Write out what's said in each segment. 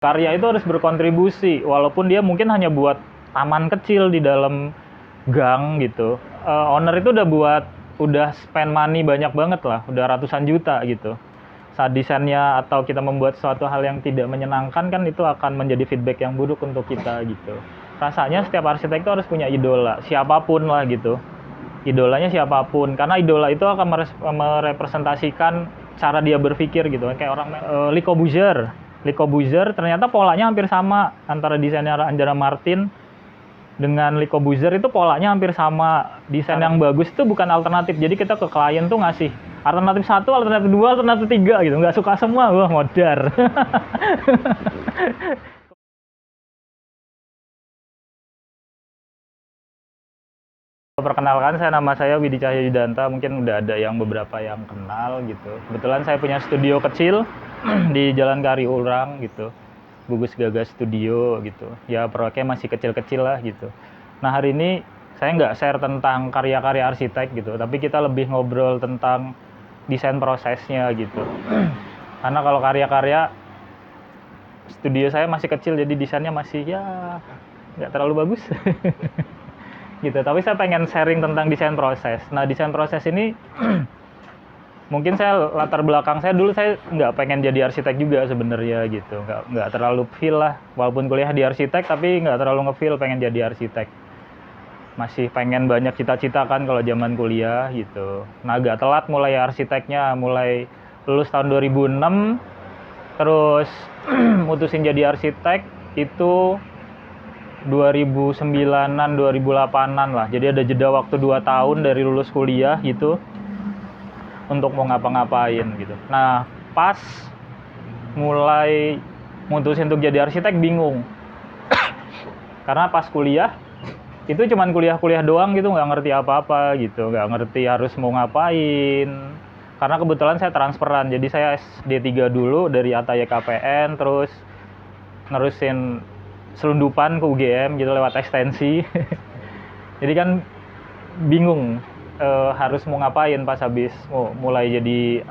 karya itu harus berkontribusi, walaupun dia mungkin hanya buat taman kecil di dalam gang gitu. Owner itu udah spend money banyak banget lah, udah ratusan juta gitu. Saat desainnya atau kita membuat suatu hal yang tidak menyenangkan kan itu akan menjadi feedback yang buruk untuk kita gitu. Rasanya setiap arsitek itu harus punya idola, siapapun lah gitu. Idolanya siapapun, karena idola itu akan merepresentasikan cara dia berpikir gitu. Kayak orang Le Corbusier ternyata polanya hampir sama antara desainer Andrea Martin dengan Le Corbusier, itu polanya hampir sama. Desain yang bagus itu bukan alternatif. Jadi kita ke klien tuh ngasih alternatif 1, alternatif 2, alternatif 3 gitu. Nggak suka semua, wah modar. Perkenalkan, nama saya Widi Cahya Yudanta, mungkin udah ada yang beberapa yang kenal gitu. Kebetulan saya punya studio kecil di Jalan Kariurang gitu. Gugus Gagas Studio gitu. Ya proyeknya masih kecil-kecil lah gitu. Nah hari ini saya nggak share tentang karya-karya arsitek gitu, tapi kita lebih ngobrol tentang desain prosesnya gitu. Karena kalau karya-karya studio saya masih kecil, jadi desainnya masih ya nggak terlalu bagus. Gitu, tapi saya pengen sharing tentang desain proses. Nah desain proses ini mungkin saya latar belakang saya dulu, saya nggak pengen jadi arsitek juga sebenarnya gitu, nggak terlalu feel lah, walaupun kuliah di arsitek tapi nggak terlalu ngefeel pengen jadi arsitek. Masih pengen banyak cita-cita kan kalau zaman kuliah gitu. Nah agak telat mulai arsiteknya, mulai lulus tahun 2006, terus mutusin jadi arsitek itu 2009-an, 2008-an lah. Jadi ada jeda waktu 2 tahun dari lulus kuliah gitu untuk mau ngapa-ngapain gitu. Nah, pas mulai mutusin untuk jadi arsitek bingung. Karena pas kuliah itu cuman kuliah-kuliah doang gitu, nggak ngerti apa-apa gitu, nggak ngerti harus mau ngapain. Karena kebetulan saya transferan, jadi saya SD3 dulu dari Ataya KPN, terus nerusin selundupan ke UGM gitu lewat ekstensi. Jadi kan bingung harus mau ngapain pas habis mulai jadi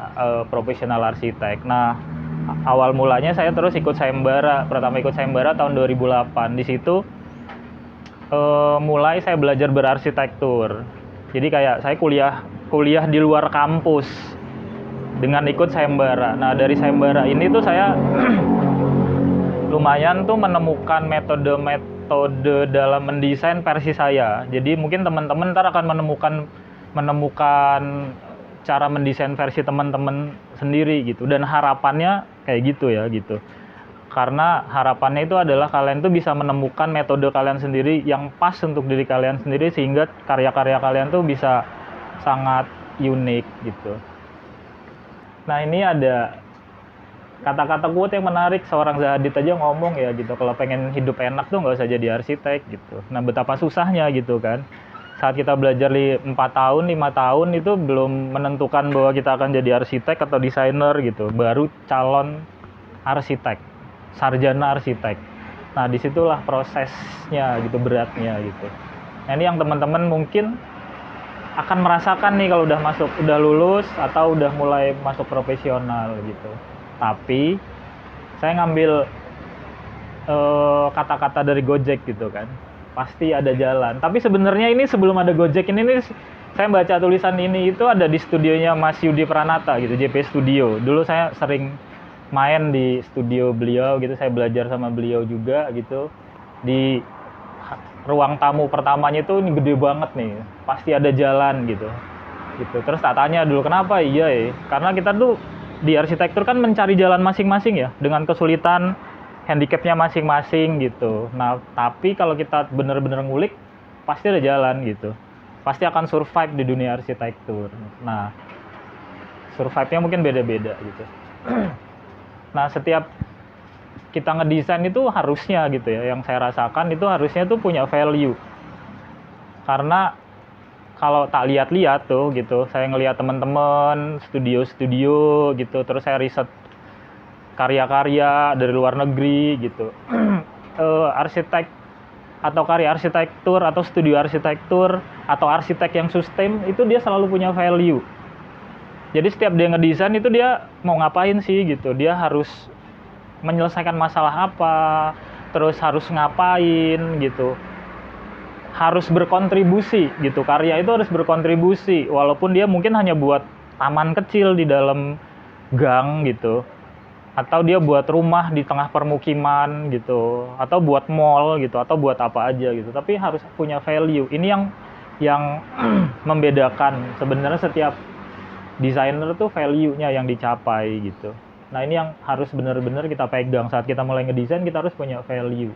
profesional arsitek. Nah awal mulanya saya terus ikut sayembara. Pertama ikut sayembara tahun 2008. Di situ mulai saya belajar berarsitektur. Jadi kayak saya kuliah di luar kampus dengan ikut sayembara. Nah dari sayembara ini tuh saya lumayan tuh menemukan metode dalam mendesain versi saya. Jadi mungkin teman-teman ntar akan menemukan cara mendesain versi teman-teman sendiri gitu. Dan harapannya kayak gitu ya gitu. Karena harapannya itu adalah kalian tuh bisa menemukan metode kalian sendiri yang pas untuk diri kalian sendiri, sehingga karya-karya kalian tuh bisa sangat unik gitu. Nah ini ada kata-kata quote yang menarik, seorang Zahadid aja ngomong ya gitu, kalau pengen hidup enak tuh nggak usah jadi arsitek gitu. Nah betapa susahnya gitu kan, saat kita belajar 4 tahun, 5 tahun itu belum menentukan bahwa kita akan jadi arsitek atau desainer gitu, baru calon arsitek, sarjana arsitek. Nah disitulah prosesnya gitu, beratnya gitu. Nah ini yang teman-teman mungkin akan merasakan nih kalau udah lulus atau udah mulai masuk profesional gitu. Tapi saya ngambil kata-kata dari Gojek gitu kan, pasti ada jalan. Tapi sebenarnya ini sebelum ada Gojek ini saya baca tulisan ini itu ada di studionya Mas Yudi Pranata gitu, JP Studio. Dulu saya sering main di studio beliau gitu, saya belajar sama beliau juga gitu. Di ruang tamu pertamanya itu ini gede banget nih, pasti ada jalan gitu. Terus tak tanya dulu kenapa, iya karena kita tuh di arsitektur kan mencari jalan masing-masing ya, dengan kesulitan handicapnya masing-masing gitu. Nah tapi kalau kita benar-benar ngulik pasti ada jalan gitu, pasti akan survive di dunia arsitektur. Nah survive-nya mungkin beda-beda gitu. Nah setiap kita ngedesain itu harusnya gitu ya, yang saya rasakan itu harusnya tuh punya value. Karena kalau tak lihat-lihat tuh gitu, saya ngelihat teman-teman studio-studio gitu, terus saya riset karya-karya dari luar negeri gitu. Arsitek atau karya arsitektur atau studio arsitektur atau arsitek yang sustain itu dia selalu punya value. Jadi setiap dia ngedesain itu dia mau ngapain sih gitu, dia harus menyelesaikan masalah apa, terus harus ngapain gitu. Harus berkontribusi gitu. Karya itu harus berkontribusi walaupun dia mungkin hanya buat taman kecil di dalam gang gitu. Atau dia buat rumah di tengah permukiman gitu, atau buat mall gitu, atau buat apa aja gitu. Tapi harus punya value. Ini yang membedakan sebenarnya setiap desainer tuh value-nya yang dicapai gitu. Nah, ini yang harus benar-benar kita pegang saat kita mulai ngedesain. Kita harus punya value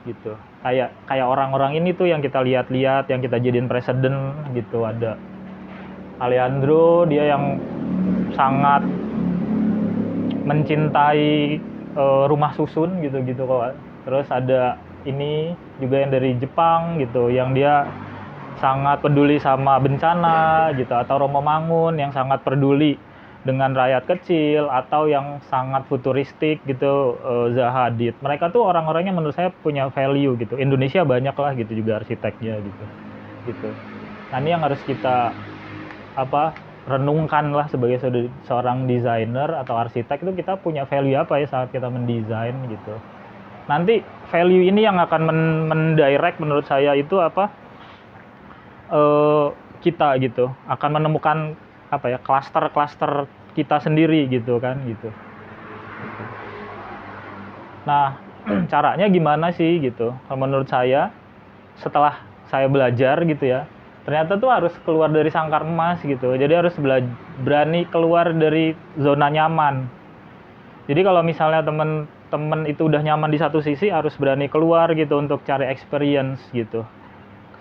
gitu. Kayak orang-orang ini tuh yang kita lihat-lihat, yang kita jadiin presiden gitu. Ada Alejandro, dia yang sangat mencintai rumah susun gitu-gitu kok. Terus ada ini juga yang dari Jepang gitu, yang dia sangat peduli sama bencana gitu, atau Romo Mangun yang sangat peduli dengan rakyat kecil, atau yang sangat futuristik gitu, Zaha Hadid. Mereka tuh orang-orangnya menurut saya punya value gitu. Indonesia banyak lah gitu juga arsiteknya gitu. Nah, ini yang harus kita renungkan lah sebagai seorang desainer atau arsitek, itu kita punya value apa ya saat kita mendesain gitu. Nanti value ini yang akan mendirect menurut saya itu kita gitu, akan menemukan klaster-klaster kita sendiri gitu kan gitu. Nah, caranya gimana sih gitu? Kalau menurut saya, setelah saya belajar gitu ya, ternyata tuh harus keluar dari sangkar emas gitu. Jadi harus berani keluar dari zona nyaman. Jadi kalau misalnya temen itu udah nyaman di satu sisi, harus berani keluar gitu untuk cari experience gitu.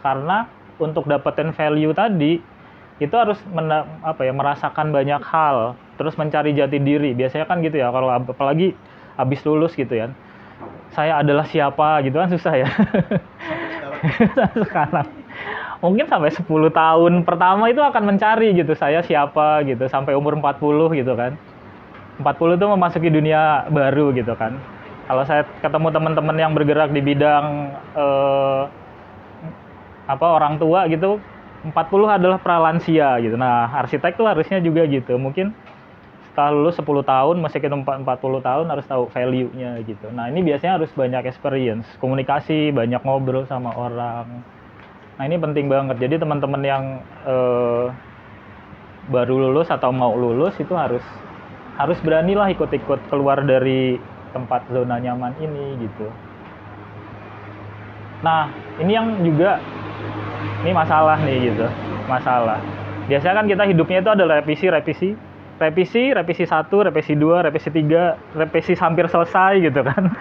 Karena untuk dapetin value tadi, itu harus merasakan banyak hal, terus mencari jati diri. Biasanya kan gitu ya, kalau apalagi habis lulus gitu ya. Saya adalah siapa gitu kan susah ya. Sekarang mungkin sampai 10 tahun pertama itu akan mencari gitu, saya siapa gitu, sampai umur 40 gitu kan. 40 itu memasuki dunia baru gitu kan. Kalau saya ketemu teman-teman yang bergerak di bidang orang tua gitu, 40 adalah pralansia gitu. Nah, arsitek tuh harusnya juga gitu. Mungkin setelah lulus 10 tahun, masih kita 40 tahun harus tahu value-nya gitu. Nah, ini biasanya harus banyak experience, komunikasi, banyak ngobrol sama orang. Nah, ini penting banget. Jadi teman-teman yang baru lulus atau mau lulus itu harus beranilah ikut-ikut keluar dari tempat zona nyaman ini gitu. Nah, ini yang juga ini masalah nih gitu. Masalah. Biasanya kan kita hidupnya itu ada revisi 1, revisi 2, revisi 3, revisi hampir selesai gitu kan.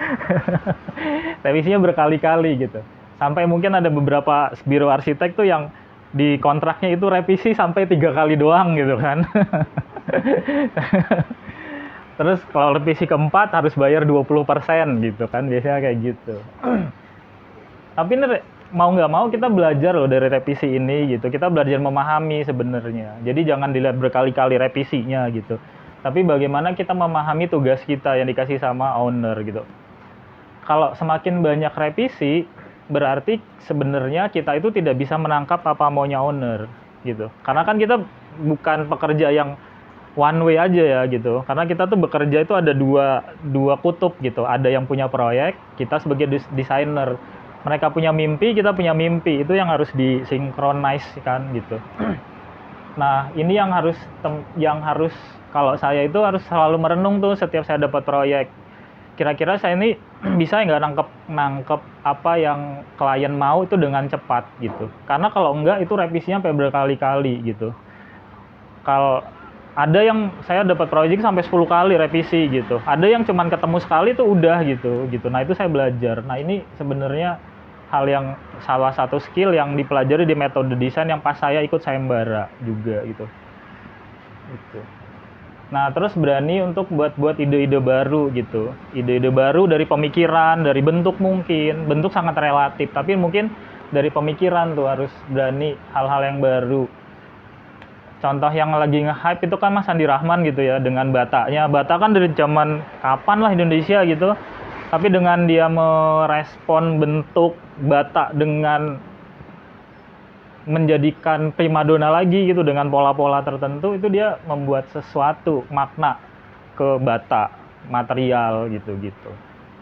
Revisinya berkali-kali gitu. Sampai mungkin ada beberapa biro arsitek tuh yang di kontraknya itu revisi sampai 3 kali doang gitu kan. Terus kalau revisi keempat harus bayar 20% gitu kan, biasanya kayak gitu. Tapi ini mau nggak mau kita belajar loh dari revisi ini gitu. Kita belajar memahami sebenarnya. Jadi jangan dilihat berkali-kali revisinya gitu. Tapi bagaimana kita memahami tugas kita yang dikasih sama owner gitu. Kalau semakin banyak revisi, berarti sebenarnya kita itu tidak bisa menangkap apa maunya owner gitu. Karena kan kita bukan pekerja yang one way aja ya gitu. Karena kita tuh bekerja itu ada dua kutub gitu. Ada yang punya proyek, kita sebagai desainer. Mereka punya mimpi, kita punya mimpi. Itu yang harus disinkronize kan gitu. Nah, ini yang harus kalau saya itu harus selalu merenung tuh setiap saya dapat proyek. Kira-kira saya ini bisa nggak nangkep apa yang klien mau itu dengan cepat gitu. Karena kalau enggak itu revisinya sampai berkali-kali gitu. Kalau ada yang saya dapat proyek sampai 10 kali revisi gitu. Ada yang cuman ketemu sekali itu udah gitu. Nah, itu saya belajar. Nah, ini sebenarnya hal yang salah satu skill yang dipelajari di metode desain yang pas saya ikut sayembara juga gitu. Nah, terus berani untuk buat ide-ide baru gitu. Ide-ide baru dari pemikiran, dari bentuk mungkin. Bentuk sangat relatif, tapi mungkin dari pemikiran tuh harus berani hal-hal yang baru. Contoh yang lagi nge-hype itu kan Mas Andi Rahman gitu ya, dengan Batanya. Bata kan dari zaman kapan lah Indonesia gitu. Tapi dengan dia merespon bentuk Bata dengan menjadikan primadona lagi gitu dengan pola-pola tertentu, itu dia membuat sesuatu makna ke Bata. material gitu.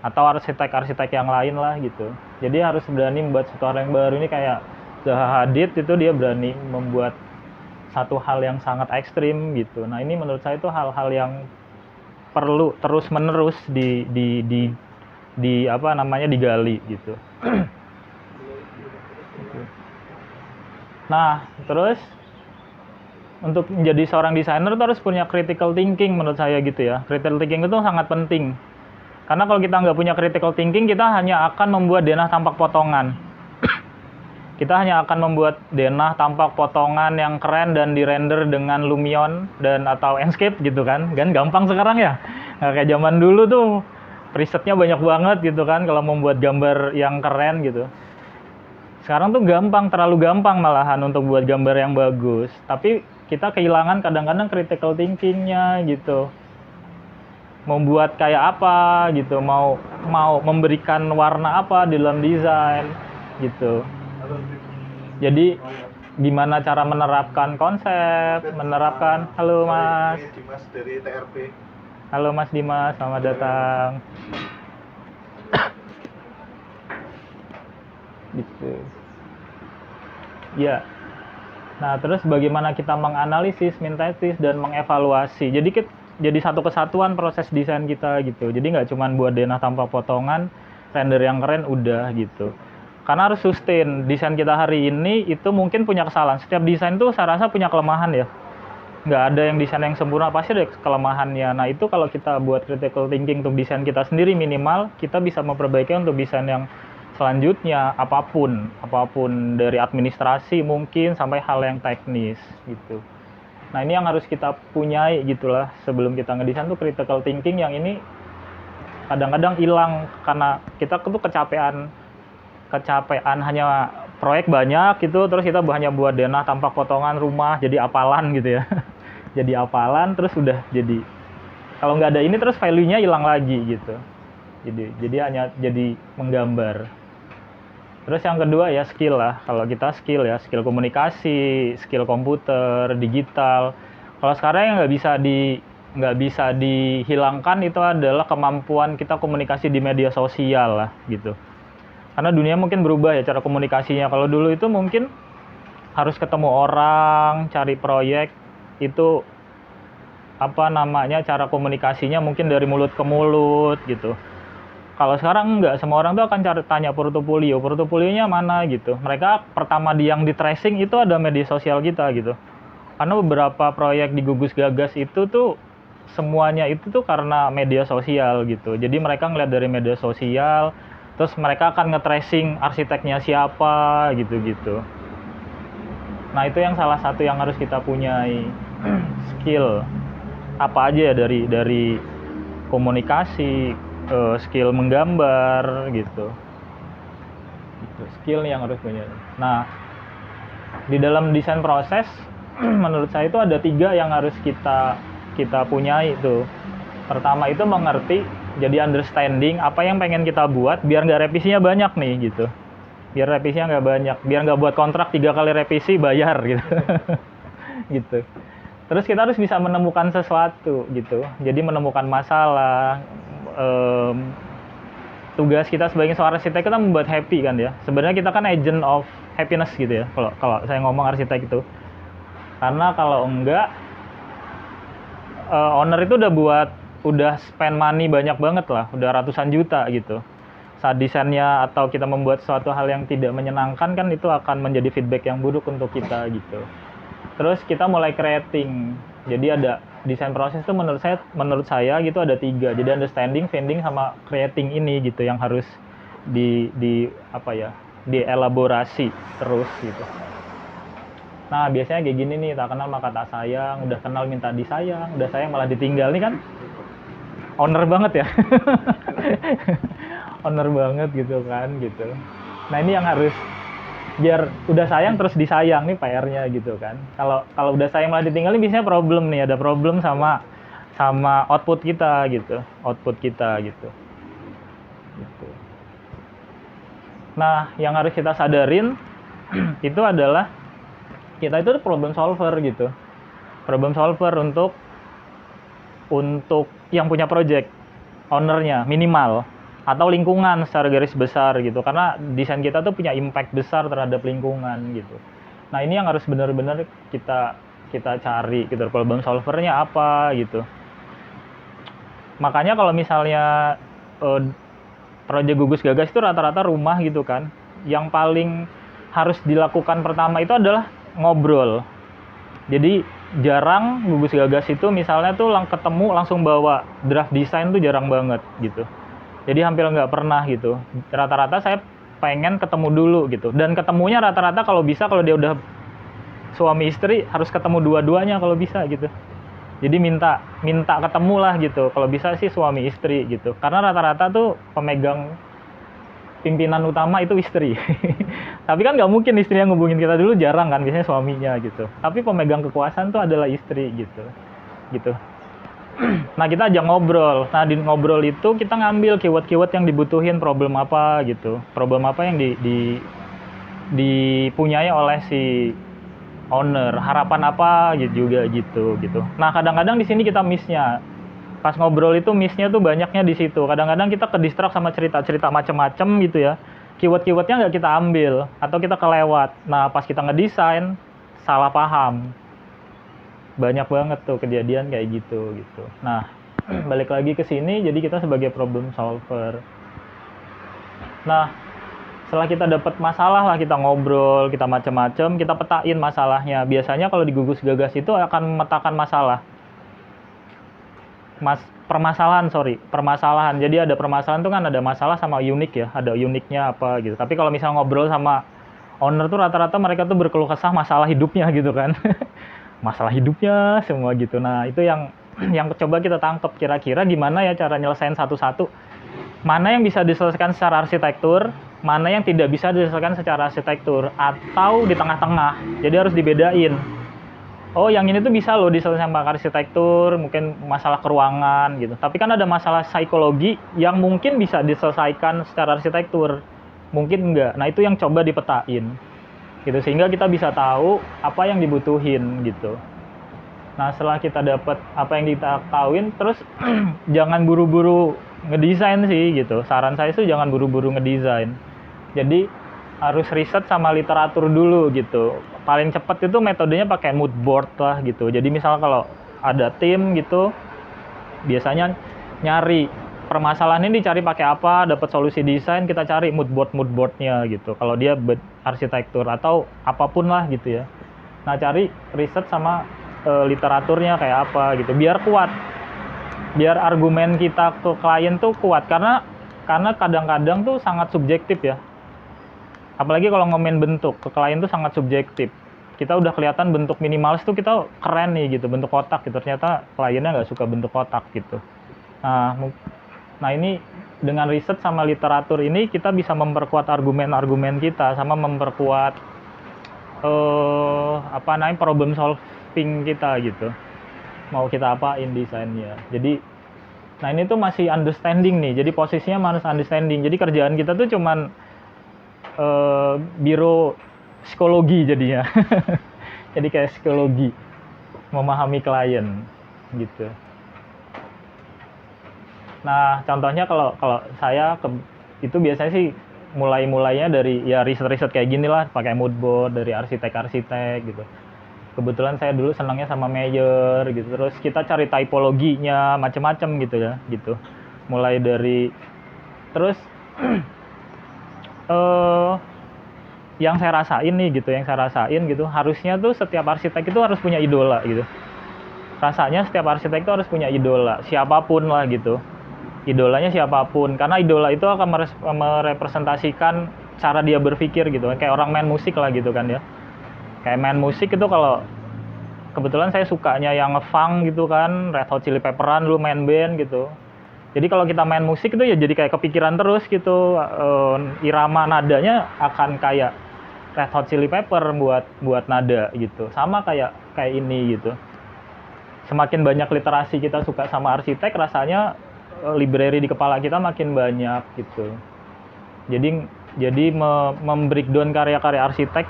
Atau arsitek yang lain lah gitu. Jadi harus berani membuat satu hal yang baru. Ini kayak Zaha Hadid itu dia berani membuat satu hal yang sangat ekstrim gitu. Nah ini menurut saya itu hal-hal yang perlu terus menerus digali gitu. Nah terus untuk menjadi seorang desainer itu harus punya critical thinking menurut saya gitu ya. Critical thinking itu sangat penting. Karena kalau kita nggak punya critical thinking, kita hanya akan membuat denah tampak potongan. Kita hanya akan membuat denah tampak potongan yang keren dan dirender dengan Lumion dan atau Enscape gitu kan. Kan gampang sekarang ya. Nggak kayak zaman dulu tuh presetnya banyak banget gitu kan kalau membuat gambar yang keren gitu. Sekarang tuh gampang, terlalu gampang malahan untuk buat gambar yang bagus. Tapi kita kehilangan kadang-kadang critical thinking-nya gitu. Membuat kayak apa gitu, mau memberikan warna apa di dalam desain gitu. Jadi gimana cara menerapkan konsep, halo Mas. Dimas dari TRP. Halo Mas Dimas, selamat datang. Gitu. Ya. Nah, terus bagaimana kita menganalisis, mentesis dan mengevaluasi. Jadi satu kesatuan proses desain kita gitu. Jadi nggak cuma buat denah tanpa potongan, render yang keren udah gitu. Karena harus sustain. Desain kita hari ini itu mungkin punya kesalahan. Setiap desain tuh saya rasa punya kelemahan ya. Nggak ada yang desain yang sempurna, pasti ada kelemahannya. Nah itu kalau kita buat critical thinking untuk desain kita sendiri minimal, kita bisa memperbaiki untuk desain yang selanjutnya apapun dari administrasi mungkin sampai hal yang teknis gitu. Nah ini yang harus kita punyai gitulah sebelum kita ngedesain tuh critical thinking yang ini kadang-kadang hilang karena kita tuh kecapean hanya proyek banyak gitu terus kita hanya buat denah tanpa potongan rumah jadi apalan gitu ya. Jadi apalan terus udah jadi kalau nggak ada ini terus value-nya hilang lagi gitu. Jadi hanya jadi menggambar. Terus yang kedua ya skill lah. Kalau kita skill komunikasi, skill komputer, digital. Kalau sekarang yang nggak bisa dihilangkan itu adalah kemampuan kita komunikasi di media sosial lah gitu. Karena dunia mungkin berubah ya cara komunikasinya. Kalau dulu itu mungkin harus ketemu orang, cari proyek itu cara komunikasinya mungkin dari mulut ke mulut gitu. Kalau sekarang enggak, semua orang tuh akan tanya portofolionya mana gitu. Mereka pertama yang di tracing itu ada media sosial kita gitu. Karena beberapa proyek di Gugus Gagas itu tuh semuanya itu tuh karena media sosial gitu. Jadi mereka ngeliat dari media sosial, terus mereka akan nge-tracing arsiteknya siapa gitu-gitu. Nah itu yang salah satu yang harus kita punyai skill apa aja ya dari komunikasi, skill menggambar gitu. Skill yang harus punya. Nah di dalam desain proses menurut saya itu ada 3 yang harus kita punyai itu. Pertama itu mengerti, jadi understanding apa yang pengen kita buat biar nggak revisinya banyak nih gitu. Biar revisinya nggak banyak, biar nggak buat kontrak 3 kali revisi bayar gitu. Gitu. Terus kita harus bisa menemukan sesuatu gitu. Jadi menemukan masalah. Tugas kita sebagai seorang arsitek kita membuat happy kan ya. Sebenarnya kita kan agent of happiness gitu ya. Kalau saya ngomong arsitek itu. Karena kalau enggak owner itu udah spend money banyak banget lah, udah ratusan juta gitu. Saat desainnya atau kita membuat suatu hal yang tidak menyenangkan kan itu akan menjadi feedback yang buruk untuk kita gitu. Terus kita mulai creating. Jadi ada desain proses itu menurut saya gitu ada 3. Jadi understanding, finding sama creating ini gitu yang harus dielaborasi terus gitu. Nah, biasanya kayak gini nih, tak kenal maka tak sayang, udah kenal minta disayang, udah sayang malah ditinggal nih kan. Owner banget ya. Owner banget gitu kan gitu. Nah, ini yang harus biar udah sayang terus disayang nih PR-nya gitu kan. Kalau udah sayang malah ditinggalin biasanya problem nih, ada problem sama output kita gitu. Gitu. Nah, yang harus kita sadarin itu adalah kita itu problem solver gitu. Problem solver untuk yang punya project. ownernya minimal, atau lingkungan secara garis besar gitu, karena desain kita tuh punya impact besar terhadap lingkungan gitu. Nah ini yang harus benar-benar kita cari gitu, problem solvernya apa gitu. Makanya kalau misalnya proyek Gugus Gagas itu rata-rata rumah gitu kan, yang paling harus dilakukan pertama itu adalah ngobrol. Jadi jarang Gugus Gagas itu misalnya tuh ketemu langsung bawa draft desain tuh jarang banget gitu. Jadi hampir nggak pernah gitu. Rata-rata saya pengen ketemu dulu gitu. Dan ketemunya rata-rata kalau bisa, kalau dia udah suami istri harus ketemu dua-duanya kalau bisa gitu. Jadi minta ketemu lah gitu. Kalau bisa sih suami istri gitu. Karena rata-rata tuh pemegang pimpinan utama itu istri. Tapi kan nggak mungkin istri yang ngubungin kita dulu, jarang kan, biasanya suaminya gitu. Tapi pemegang kekuasaan tuh adalah istri gitu. Nah kita ajak ngobrol. Nah di ngobrol itu kita ngambil keyword-keyword yang dibutuhin, problem apa gitu, problem apa yang dipunyai oleh si owner, harapan apa gitu juga gitu. Nah kadang-kadang di sini kita miss-nya. Pas ngobrol itu miss-nya tuh banyaknya di situ. Kadang-kadang kita ke-distract sama cerita-cerita macem-macem gitu ya. Keyword-keywordnya nggak kita ambil atau kita kelewat. Nah pas kita ngedesain salah paham. Banyak banget tuh kejadian kayak gitu. Nah, balik lagi ke sini, jadi kita sebagai problem solver. Nah, setelah kita dapat masalah lah, kita ngobrol, kita macam-macam, kita petain masalahnya. Biasanya kalau di Gugus Gagas itu akan memetakan masalah. Permasalahan. Jadi ada permasalahan tuh kan ada masalah sama unik ya, ada uniknya apa gitu. Tapi kalau misal ngobrol sama owner tuh rata-rata mereka tuh berkeluh kesah masalah hidupnya gitu kan. Masalah hidupnya semua gitu. Nah itu yang coba kita tangkap, kira-kira gimana ya cara nyelesain satu-satu, mana yang bisa diselesaikan secara arsitektur, mana yang tidak bisa diselesaikan secara arsitektur, atau di tengah-tengah. Jadi harus dibedain, oh yang ini tuh bisa loh diselesaikan pakai arsitektur, mungkin masalah keruangan gitu, tapi kan ada masalah psikologi yang mungkin bisa diselesaikan secara arsitektur, mungkin enggak. Nah itu yang coba dipetain gitu, sehingga kita bisa tahu apa yang dibutuhin gitu. Nah setelah kita dapat apa yang kita tahuin, terus jangan buru-buru ngedesain sih gitu. Saran saya sih jangan buru-buru ngedesain. Jadi harus riset sama literatur dulu gitu. Paling cepat itu metodenya pakai mood board lah gitu. Jadi misalnya kalau ada tim gitu, biasanya nyari permasalahan ini dicari pakai apa, dapat solusi desain, kita cari mood boardnya gitu. Kalau dia arsitektur atau apapun lah gitu ya. Nah cari riset sama literaturnya kayak apa gitu, biar kuat, biar argumen kita ke klien tuh kuat, karena kadang-kadang tuh sangat subjektif ya. Apalagi kalau ngomongin bentuk ke klien tuh sangat subjektif. Kita udah kelihatan bentuk minimalis tuh kita keren nih gitu, bentuk kotak gitu, ternyata kliennya nggak suka bentuk kotak gitu. Nah ini dengan riset sama literatur ini kita bisa memperkuat argumen-argumen kita, sama memperkuat problem solving kita gitu. Mau kita apain desainnya. Jadi nah ini tuh masih understanding nih. Jadi posisinya harus understanding. Jadi kerjaan kita tuh cuman biro psikologi jadinya. Jadi kayak psikologi, memahami klien gitu. Nah, contohnya kalau saya itu biasanya sih mulainya dari ya riset kayak gini lah, pakai mood board dari arsitek gitu. Kebetulan saya dulu senangnya sama Mayer gitu. Terus kita cari typologinya macam-macam gitu ya, gitu. Mulai dari terus yang saya rasain gitu, harusnya tuh setiap arsitek itu harus punya idola gitu. Rasanya setiap arsitek itu harus punya idola, siapapun lah gitu. Idolanya siapapun, karena idola itu akan merepresentasikan cara dia berpikir gitu, kayak orang main musik lah gitu kan ya. Kayak main musik itu, kalau kebetulan saya sukanya yang nge-funk gitu kan, Red Hot Chili Pepperan dulu main band gitu. Jadi kalau kita main musik itu ya jadi kayak kepikiran terus gitu, irama nadanya akan kayak Red Hot Chili Pepper buat nada gitu. Sama kayak ini gitu. Semakin banyak literasi kita suka sama arsitek, rasanya library di kepala kita makin banyak gitu. Jadi membreakdown karya-karya arsitek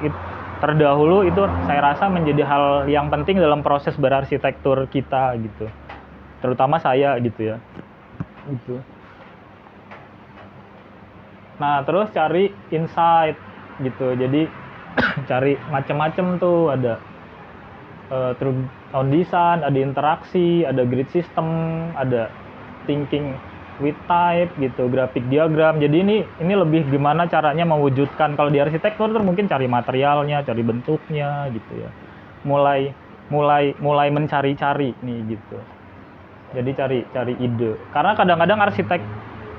terdahulu itu saya rasa menjadi hal yang penting dalam proses berarsitektur kita gitu. Terutama saya gitu ya. Gitu. Nah, terus cari insight gitu. Jadi cari macam-macam tuh, ada through sound design, ada interaksi, ada grid system, ada thinking with type gitu, grafik diagram. Jadi ini lebih gimana caranya mewujudkan. Kalau di arsitektur tuh mungkin cari materialnya, cari bentuknya gitu ya. Mulai mencari-cari nih gitu. Jadi cari ide. Karena kadang-kadang arsitek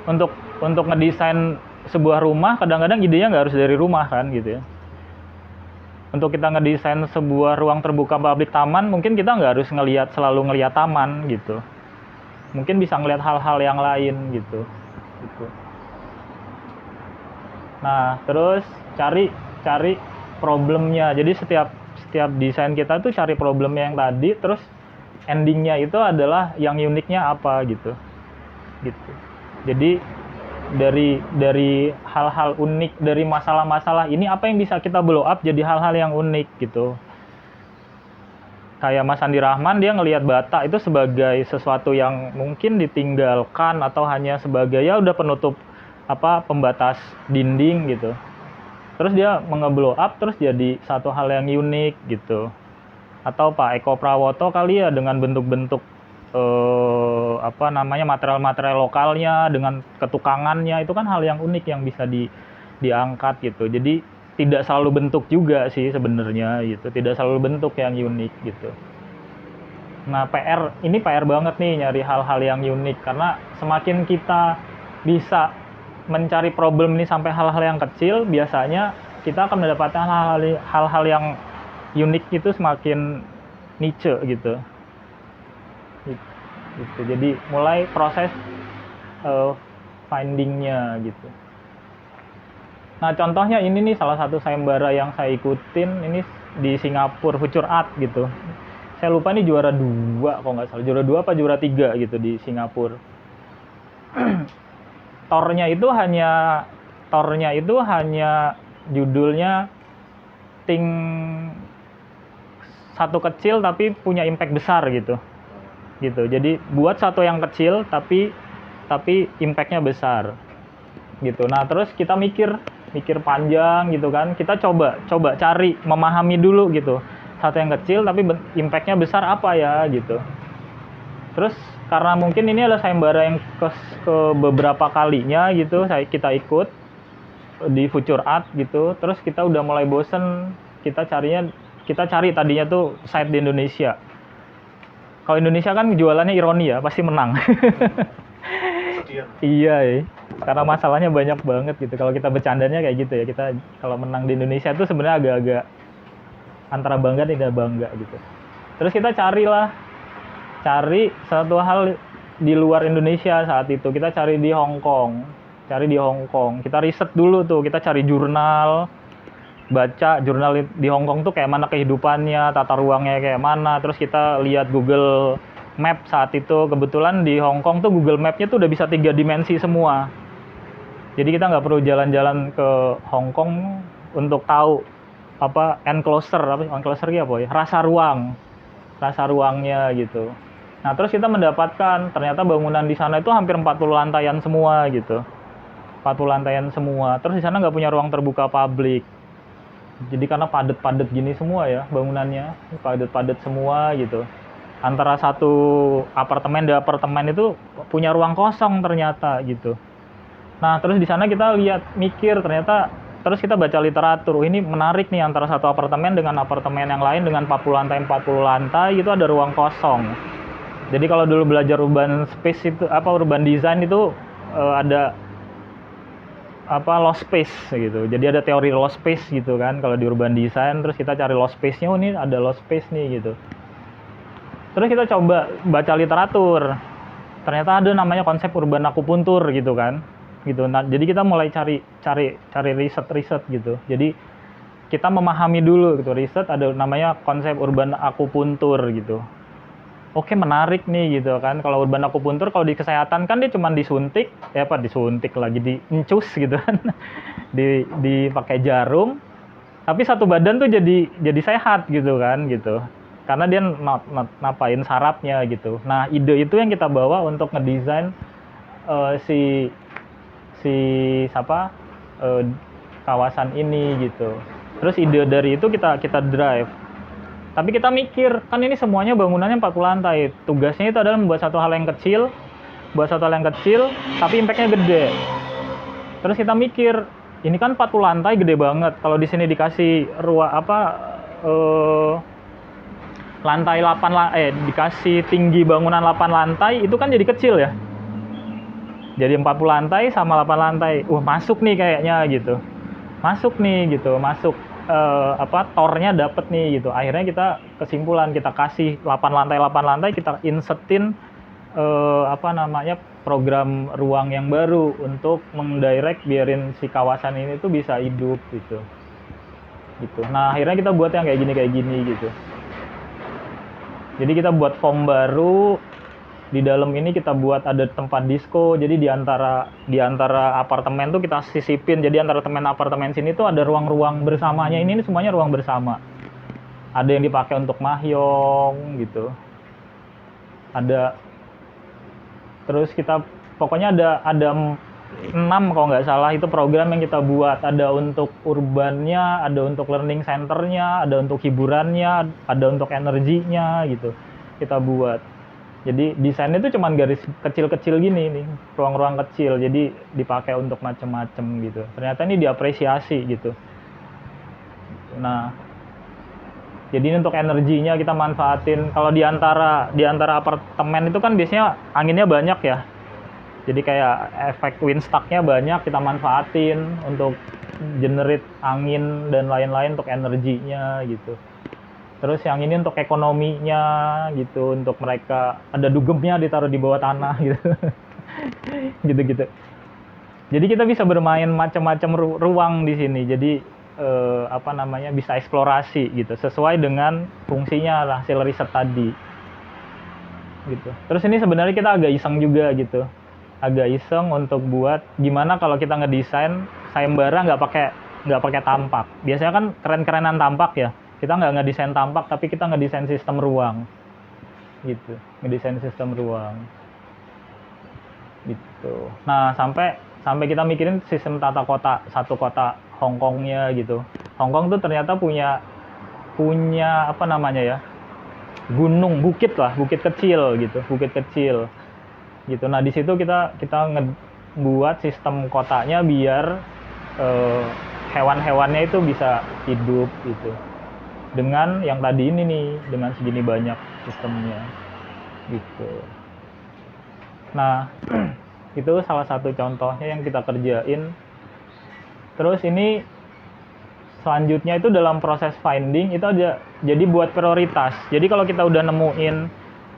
untuk ngedesain sebuah rumah, kadang-kadang idenya nggak harus dari rumah kan gitu ya. Untuk kita ngedesain sebuah ruang terbuka publik taman, mungkin kita nggak harus selalu ngelihat taman gitu. Mungkin bisa ngelihat hal-hal yang lain gitu. Nah, terus cari problemnya. Jadi setiap desain kita tuh cari problemnya yang tadi, terus endingnya itu adalah yang uniknya apa gitu. Jadi dari hal-hal unik, dari masalah-masalah ini apa yang bisa kita blow up jadi hal-hal yang unik gitu. Kayak Mas Andi Rahman, dia ngelihat bata itu sebagai sesuatu yang mungkin ditinggalkan atau hanya sebagai ya udah penutup pembatas dinding gitu. Terus dia nge-blow up terus jadi satu hal yang unik gitu. Atau Pak Eko Prawoto kali ya dengan bentuk-bentuk material-material lokalnya dengan ketukangannya, itu kan hal yang unik yang bisa diangkat gitu. Jadi tidak selalu bentuk juga sih sebenarnya gitu, tidak selalu bentuk yang unik gitu. Nah, ini PR banget nih nyari hal-hal yang unik, karena semakin kita bisa mencari problem ini sampai hal-hal yang kecil, biasanya kita akan mendapatkan hal-hal yang unik itu semakin niche gitu. Jadi mulai proses findingnya gitu. Nah, contohnya ini nih salah satu sayembara yang saya ikutin, ini di Singapura, Future Art gitu. Saya lupa nih juara 2 kalau nggak salah, juara 2 apa juara 3 gitu di Singapura. Tornya itu hanya judulnya Think satu kecil tapi punya impact besar gitu. Jadi buat satu yang kecil tapi impact-nya besar gitu. Nah, terus kita mikir panjang gitu kan. Kita coba cari memahami dulu gitu. Satu yang kecil tapi impact-nya besar apa ya gitu. Terus karena mungkin ini adalah sayembara yang ke beberapa kalinya gitu, kita ikut di Future Art gitu. Terus kita udah mulai bosen, kita cari tadinya tuh site di Indonesia. Kalau Indonesia kan jualannya ironi ya, pasti menang. Iya ya, karena masalahnya banyak banget gitu. Kalau kita bercandanya kayak gitu ya, kita kalau menang di Indonesia tuh sebenarnya agak-agak antara bangga dan tidak bangga gitu. Terus kita cari satu hal di luar Indonesia saat itu. Kita cari di Hong Kong. Kita riset dulu tuh, kita cari jurnal, baca jurnal di Hong Kong tuh kayak mana kehidupannya, tata ruangnya kayak mana. Terus kita lihat Google Map saat itu. Kebetulan di Hong Kong tuh Google Map-nya tuh udah bisa 3 dimensi semua. Jadi kita nggak perlu jalan-jalan ke Hong Kong untuk tahu enclosure ya, rasa ruangnya gitu. Nah, terus kita mendapatkan ternyata bangunan di sana itu hampir 40 lantaian semua gitu. 40 lantaian semua. Terus di sana nggak punya ruang terbuka publik. Jadi karena padat-padat gini semua ya bangunannya, padat-padat semua gitu. Antara satu apartemen dan apartemen itu punya ruang kosong ternyata gitu. Nah, terus di sana kita mikir ternyata, terus kita baca literatur, ini menarik nih antara satu apartemen dengan apartemen yang lain dengan 40 lantai itu ada ruang kosong. Jadi kalau dulu belajar urban space itu urban design itu ada lost space gitu. Jadi ada teori lost space gitu kan kalau di urban design. Terus kita cari lost space-nya, ini ada lost space nih gitu. Terus kita coba baca literatur. Ternyata ada namanya konsep urban akupuntur gitu kan. Gitu. Nah, jadi kita mulai cari riset gitu. Jadi kita memahami dulu gitu, riset ada namanya konsep urban akupuntur gitu. Oke, menarik nih gitu kan. Kalau urban akupuntur kalau di kesehatan kan dia cuma disuntik lagi diencus gitu kan. Dipakai jarum. Tapi satu badan tuh jadi sehat gitu kan gitu. Karena dia napain sarafnya gitu. Nah, ide itu yang kita bawa untuk ngedesain si eh, kawasan ini gitu. Terus ide dari itu kita drive. Tapi kita mikir, kan ini semuanya bangunannya 40 lantai. Tugasnya itu adalah membuat satu hal yang kecil, tapi impact-nya gede. Terus kita mikir, ini kan 40 lantai gede banget. Kalau di sini dikasih lantai 8 dikasih tinggi bangunan 8 lantai, itu kan jadi kecil ya. Jadi 40 lantai sama 8 lantai. Masuk nih kayaknya gitu. Masuk. Tornya dapet nih gitu. Akhirnya kita kesimpulan, kita kasih 8 lantai, kita insetin program ruang yang baru untuk mendirect biarin si kawasan ini tuh bisa hidup gitu. Nah, akhirnya kita buat yang kayak gini gitu. Jadi kita buat form baru. Di dalam ini kita buat ada tempat disco. Jadi di antara apartemen tuh kita sisipin. Jadi antara apartemen sini tuh ada ruang-ruang bersamanya. Ini semuanya ruang bersama. Ada yang dipakai untuk mahjong gitu. Terus kita pokoknya ada 6 kalau nggak salah itu program yang kita buat. Ada untuk urbannya, ada untuk learning centernya, ada untuk hiburannya, ada untuk energinya gitu. Kita buat. Jadi desainnya itu cuman garis kecil-kecil gini nih, ruang-ruang kecil. Jadi dipakai untuk macem-macem gitu. Ternyata ini diapresiasi gitu. Nah, jadi ini untuk energinya kita manfaatin. Kalau di antara apartemen itu kan biasanya anginnya banyak ya. Jadi kayak efek windstack-nya banyak, kita manfaatin untuk generate angin dan lain-lain untuk energinya gitu. Terus yang ini untuk ekonominya gitu, untuk mereka ada dugemnya ditaruh di bawah tanah gitu. Gitu. Jadi kita bisa bermain macam-macam ruang di sini. Jadi bisa eksplorasi gitu sesuai dengan fungsinya hasil riset tadi. Gitu. Terus ini sebenarnya kita agak iseng juga gitu. Agak iseng untuk buat gimana kalau kita ngedesain sayembara nggak pakai tampak. Biasanya kan keren-kerenan tampak ya. Kita nggak ngedesain tampak, tapi kita ngedesain sistem ruang, gitu. Ngedesain sistem ruang, gitu. Nah sampai kita mikirin sistem tata kota, satu kota Hong Kongnya gitu. Hong Kong tuh ternyata punya gunung, bukit kecil gitu. Nah di situ kita ngebuat sistem kotanya biar hewan-hewannya itu bisa hidup gitu. Dengan yang tadi ini nih, dengan segini banyak sistemnya gitu. Nah, itu salah satu contohnya yang kita kerjain. Terus ini selanjutnya itu dalam proses finding itu aja jadi buat prioritas. Jadi kalau kita udah nemuin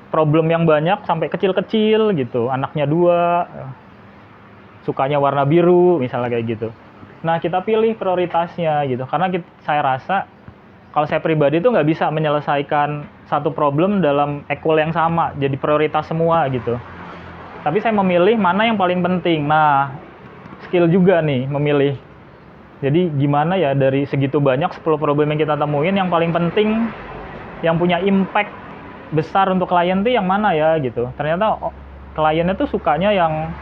problem yang banyak sampai kecil-kecil gitu, anaknya 2, sukanya warna biru misalnya kayak gitu. Nah, kita pilih prioritasnya gitu. Karena saya rasa kalau saya pribadi itu nggak bisa menyelesaikan satu problem dalam equal yang sama, jadi prioritas semua gitu. Tapi saya memilih mana yang paling penting. Nah, skill juga nih memilih. Jadi gimana ya dari segitu banyak 10 problem yang kita temuin, yang paling penting, yang punya impact besar untuk klien tuh yang mana ya gitu. Ternyata kliennya tuh sukanya yang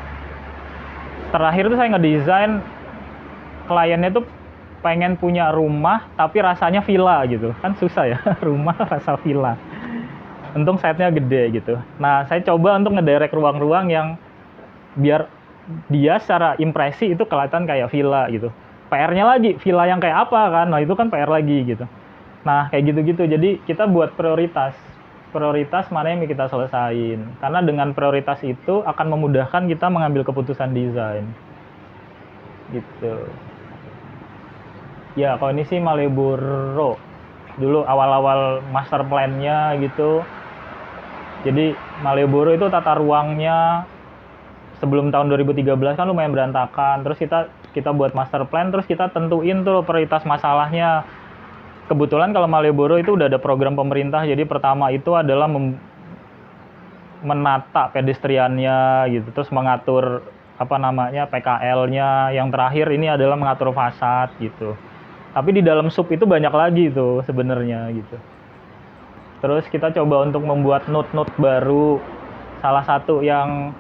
terakhir tuh saya ngedesain kliennya tuh pengen punya rumah tapi rasanya villa gitu. Kan susah ya, rumah rasa villa. Untung site-nya gede gitu. Nah, saya coba untuk ngedirect ruang-ruang yang biar dia secara impresi itu kelihatan kayak villa gitu. PR-nya lagi, villa yang kayak apa kan? Nah, itu kan PR lagi gitu. Nah, kayak gitu-gitu. Jadi, kita buat prioritas. Prioritas mana yang kita selesain. Karena dengan prioritas itu akan memudahkan kita mengambil keputusan desain. Gitu. Ya, kalau ini sih Malioboro. Dulu awal-awal master plan-nya gitu. Jadi Malioboro itu tata ruangnya sebelum tahun 2013 kan lumayan berantakan. Terus kita buat master plan, terus kita tentuin tuh prioritas masalahnya. Kebetulan kalau Malioboro itu udah ada program pemerintah. Jadi pertama itu adalah menata pedestriannya gitu. Terus mengatur PKL-nya. Yang terakhir ini adalah mengatur fasad gitu. Tapi di dalam sub itu banyak lagi tuh sebenarnya gitu. Terus kita coba untuk membuat note-note baru. Salah satu yang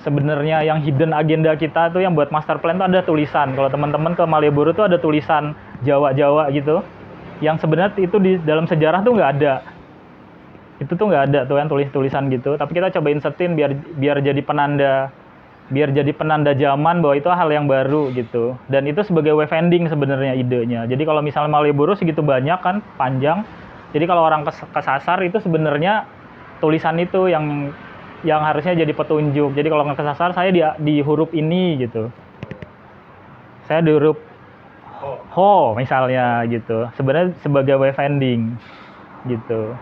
sebenarnya yang hidden agenda kita tuh yang buat master plan tuh ada tulisan. Kalau teman-teman ke Malioboro tuh ada tulisan Jawa-Jawa gitu. Yang sebenarnya itu di dalam sejarah tuh nggak ada. Itu tuh nggak ada tuh yang tulisan gitu. Tapi kita coba insertin biar jadi penanda zaman bahwa itu hal yang baru gitu. Dan itu sebagai wayfinding sebenarnya idenya. Jadi kalau misalnya Malioboro segitu banyak kan, panjang. Jadi kalau orang kesasar itu sebenarnya tulisan itu yang harusnya jadi petunjuk. Jadi kalau nggak kesasar saya di huruf ini gitu. Saya di huruf ho misalnya gitu. Sebenarnya sebagai wayfinding gitu.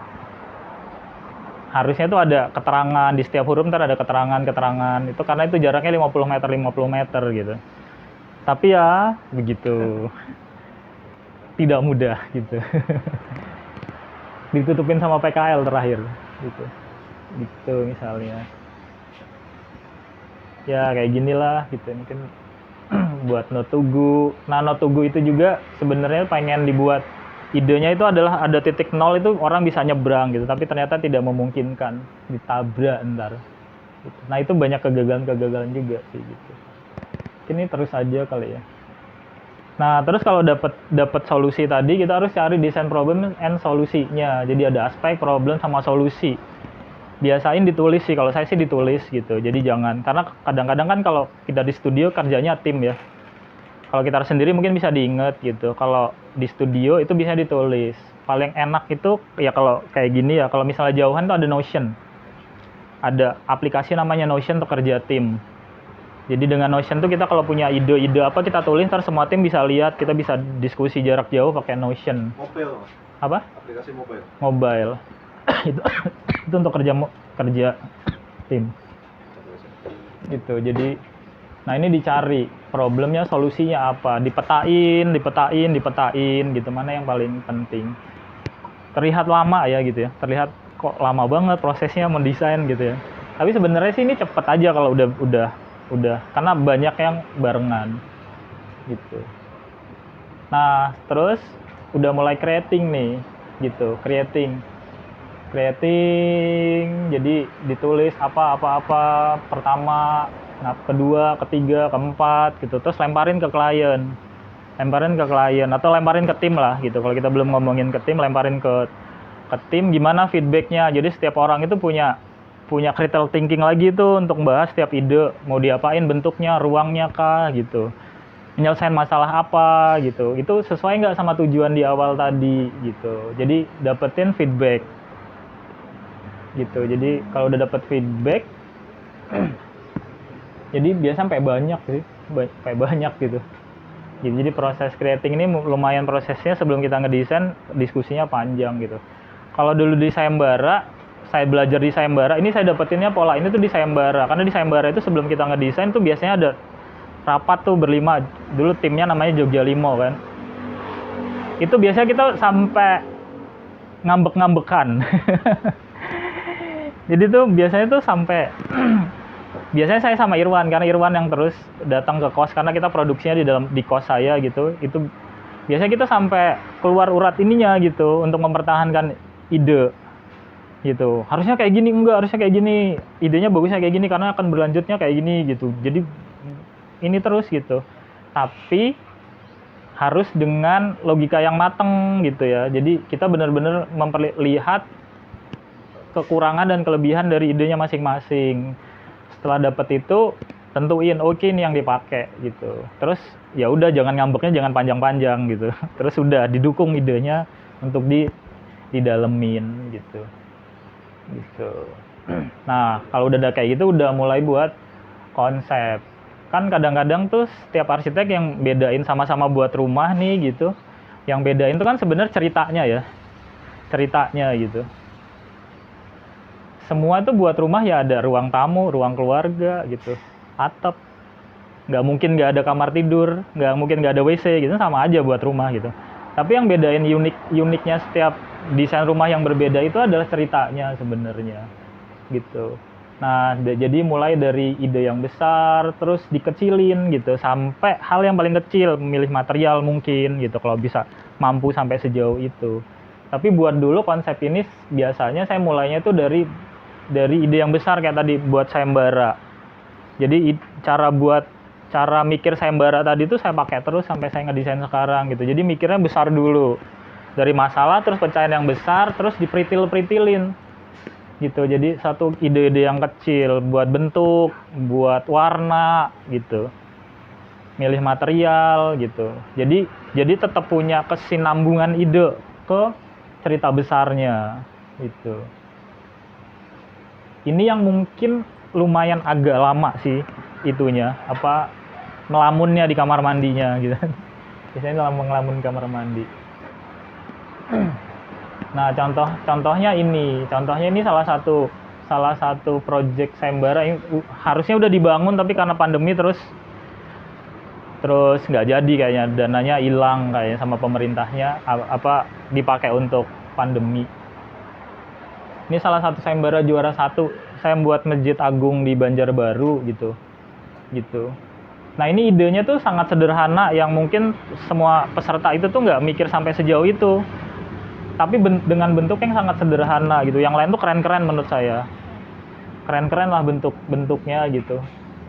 Harusnya itu ada keterangan di setiap huruf, ntar ada keterangan itu karena itu jaraknya 50 meter gitu. Tapi ya begitu, tidak mudah gitu. Ditutupin sama PKL terakhir gitu misalnya. Ya kayak gini lah gitu, mungkin buat Notugu. Nah Notugu itu juga sebenarnya pengen dibuat, idenya itu adalah ada titik nol itu orang bisa nyebrang gitu, tapi ternyata tidak memungkinkan, ditabrak ntar gitu. Nah itu banyak kegagalan juga sih gitu. Ini terus aja kali ya. Nah terus kalau dapat solusi tadi, kita harus cari design problem and solusinya. Jadi ada aspek, problem, sama solusi. Biasain ditulis sih, kalau saya sih ditulis gitu. Jadi jangan, karena kadang-kadang kan kalau kita di studio kerjanya tim ya. Kalau kita sendiri mungkin bisa diinget gitu. Kalau di studio itu bisa ditulis. Paling enak itu ya kalau kayak gini ya. Kalau misalnya jauhan tuh ada Notion. Ada aplikasi namanya Notion untuk kerja tim. Jadi dengan Notion tuh kita kalau punya ide-ide apa kita tulis, ntar semua tim bisa lihat, kita bisa diskusi jarak jauh pakai Notion. Mobile. Apa? Aplikasi mobile. Mobile. itu untuk kerja tim. Gitu. Jadi nah ini dicari problemnya, solusinya apa, dipetain gitu, mana yang paling penting. Terlihat lama ya gitu ya, terlihat kok lama banget prosesnya mendesain gitu ya. Tapi sebenarnya sih ini cepet aja kalau udah karena banyak yang barengan gitu. Nah terus udah mulai creating nih gitu, creating jadi ditulis apa pertama, nah kedua, ketiga, keempat gitu, terus lemparin ke klien atau lemparin ke tim lah gitu. Kalau kita belum ngomongin ke tim, lemparin ke tim, gimana feedbacknya. Jadi setiap orang itu punya critical thinking lagi tuh untuk bahas setiap ide, mau diapain bentuknya, ruangnya kah gitu, menyelesaikan masalah apa gitu, itu sesuai nggak sama tujuan di awal tadi gitu. Jadi dapetin feedback gitu. Jadi kalau udah dapet feedback jadi biasa sampai banyak gitu. Jadi proses creating ini lumayan prosesnya, sebelum kita ngedesain diskusinya panjang gitu. Kalau dulu di Sayembara, saya belajar di Sayembara, ini saya dapetinnya pola ini tuh di Sayembara. Karena di Sayembara itu sebelum kita ngedesain tuh biasanya ada rapat tuh berlima. Dulu timnya namanya Jogja Limo kan. Itu biasanya kita sampai ngambek-ngambekan. Jadi tuh biasanya tuh sampai biasanya saya sama Irwan, karena Irwan yang terus datang ke kos karena kita produksinya di kos saya gitu. Itu biasanya kita sampai keluar urat ininya gitu untuk mempertahankan ide gitu. Harusnya kayak gini, enggak, harusnya kayak gini. Idenya bagusnya kayak gini karena akan berlanjutnya kayak gini gitu. Jadi ini terus gitu. Tapi harus dengan logika yang mateng gitu ya. Jadi kita benar-benar memperlihat kekurangan dan kelebihan dari idenya masing-masing. Setelah dapat itu, tentuin oke ini yang dipakai gitu. Terus ya udah, jangan ngambeknya jangan panjang-panjang gitu. Terus udah didukung idenya untuk didalemin gitu. Nah kalau udah ada kayak gitu, udah mulai buat konsep. Kan kadang-kadang tuh setiap arsitek yang bedain sama-sama buat rumah nih gitu, yang bedain tuh kan sebenarnya ceritanya gitu. Semua tuh buat rumah ya ada ruang tamu, ruang keluarga gitu, atap. Nggak mungkin nggak ada kamar tidur, nggak mungkin nggak ada WC gitu, sama aja buat rumah gitu. Tapi yang bedain uniknya setiap desain rumah yang berbeda itu adalah ceritanya sebenarnya gitu. Nah jadi mulai dari ide yang besar terus dikecilin gitu sampai hal yang paling kecil, memilih material mungkin gitu kalau bisa mampu sampai sejauh itu. Tapi buat dulu konsep ini biasanya saya mulainya itu dari ide yang besar kayak tadi buat Sayembara. Jadi cara mikir sayembara tadi tuh saya pakai terus sampai saya ngedesain sekarang gitu. Jadi mikirnya besar dulu. Dari masalah terus pecahin yang besar terus diperitil-peritilin. Gitu. Jadi satu ide-ide yang kecil buat bentuk, buat warna gitu. Milih material gitu. Jadi tetap punya kesinambungan ide ke cerita besarnya gitu. Ini yang mungkin lumayan agak lama sih itunya, melamunnya di kamar mandinya gitu. Biasanya ngelamun di kamar mandi. Nah, contohnya ini salah satu project sayembara yang harusnya udah dibangun tapi karena pandemi terus nggak jadi kayaknya, dananya hilang kayaknya sama pemerintahnya, dipakai untuk pandemi. Ini salah satu sayembara juara 1. Saya buat Masjid Agung di Banjarbaru gitu. Nah, ini idenya tuh sangat sederhana yang mungkin semua peserta itu tuh nggak mikir sampai sejauh itu. Tapi dengan bentuk yang sangat sederhana gitu. Yang lain tuh keren-keren menurut saya. Keren-keren lah bentuknya gitu.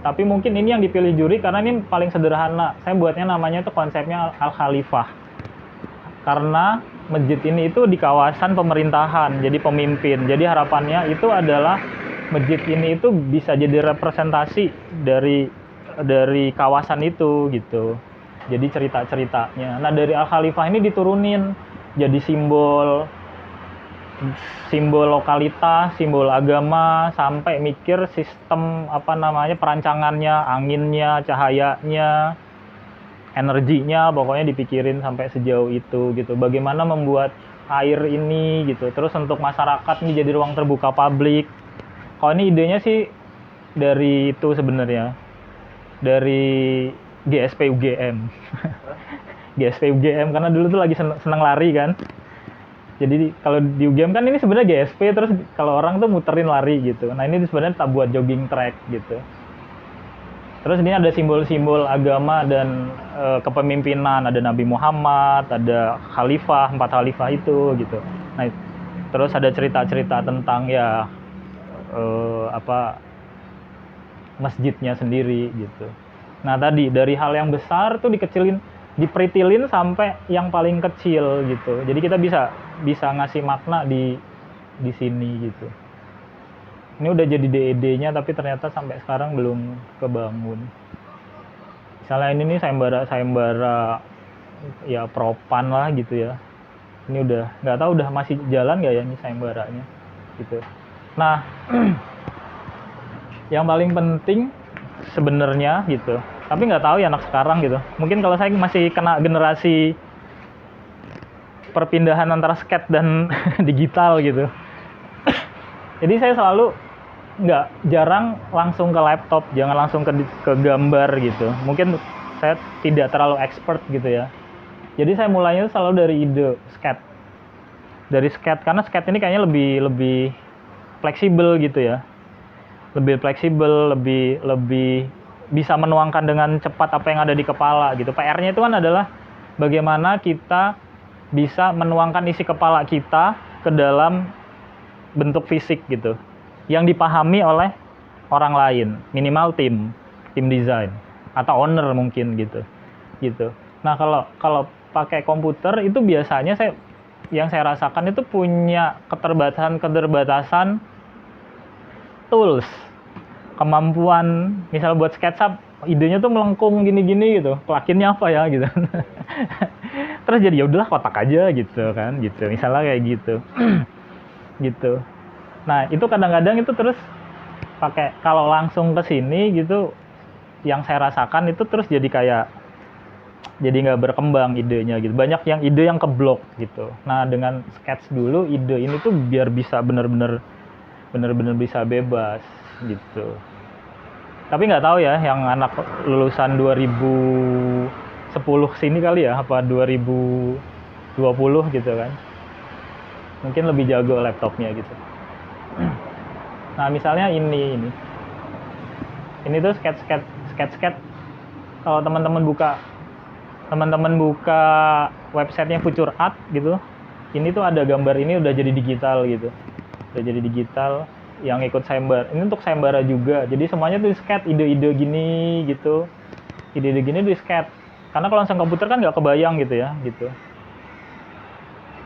Tapi mungkin ini yang dipilih juri karena ini paling sederhana. Saya buatnya namanya tuh konsepnya Al-Khalifah. Karena masjid ini itu di kawasan pemerintahan, jadi pemimpin. Jadi harapannya itu adalah masjid ini itu bisa jadi representasi dari kawasan itu gitu. Jadi cerita-ceritanya. Nah, dari Al-Khalifah ini diturunin jadi simbol lokalitas, simbol agama, sampai mikir sistem perancangannya, anginnya, cahayanya, energinya, pokoknya dipikirin sampai sejauh itu gitu. Bagaimana membuat air ini gitu. Terus untuk masyarakat ini jadi ruang terbuka publik. Kalau ini idenya sih dari itu sebenarnya. Dari GSP UGM. GSP UGM karena dulu tuh lagi seneng lari kan. Jadi kalau di UGM kan ini sebenarnya GSP, terus kalau orang tuh muterin lari gitu. Nah, ini sebenarnya tak buat jogging track gitu. Terus ini ada simbol-simbol agama dan kepemimpinan, ada Nabi Muhammad, ada khalifah, 4 khalifah itu gitu. Nah, terus ada cerita-cerita tentang masjidnya sendiri gitu. Nah, tadi dari hal yang besar tuh diperitilin sampai yang paling kecil gitu. Jadi kita bisa ngasih makna di sini gitu. Ini udah jadi DED-nya tapi ternyata sampai sekarang belum kebangun. Misalnya ini nih sayembara ya propan lah gitu ya. Ini udah nggak tahu udah masih jalan nggak ya ini sayembaranya gitu. Nah, yang paling penting sebenarnya gitu. Tapi nggak tahu ya anak sekarang gitu. Mungkin kalau saya masih kena generasi perpindahan antara skate dan digital gitu. Jadi saya selalu jarang langsung ke laptop, jangan langsung ke gambar gitu. Mungkin saya tidak terlalu expert gitu ya. Jadi saya mulainya selalu dari ide skate. Dari skate karena skate ini kayaknya lebih fleksibel gitu ya. Lebih fleksibel, lebih bisa menuangkan dengan cepat apa yang ada di kepala gitu. PR-nya itu kan adalah bagaimana kita bisa menuangkan isi kepala kita ke dalam bentuk fisik gitu. Yang dipahami oleh orang lain, minimal tim desain atau owner mungkin gitu. Nah, kalau pakai komputer itu biasanya yang saya rasakan itu punya keterbatasan tools, kemampuan misal buat SketchUp idenya tuh melengkung gini-gini gitu, plugin-nya apa ya gitu. Terus jadi ya udahlah kotak aja gitu kan gitu, misalnya kayak gitu. Gitu. Nah, itu kadang-kadang itu terus pakai kalau langsung ke sini gitu yang saya rasakan itu terus jadi nggak berkembang idenya gitu. Banyak ide yang keblok gitu. Nah, dengan sketch dulu ide ini tuh biar bisa benar-benar bisa bebas gitu. Tapi nggak tahu ya yang anak lulusan 2010 sini kali ya apa 2020 gitu kan. Mungkin lebih jago laptopnya gitu. Nah, misalnya ini tuh sketch. Kalau teman-teman buka websitenya Future Art gitu, ini tuh ada gambar ini udah jadi digital gitu. Udah jadi digital. yang ikut sayembara. Ini untuk sayembara juga. Jadi semuanya tuh di-sketch, ide-ide gini gitu. Ide-ide gini di-sketch. Karena kalau langsung komputer kan nggak kebayang gitu ya, gitu.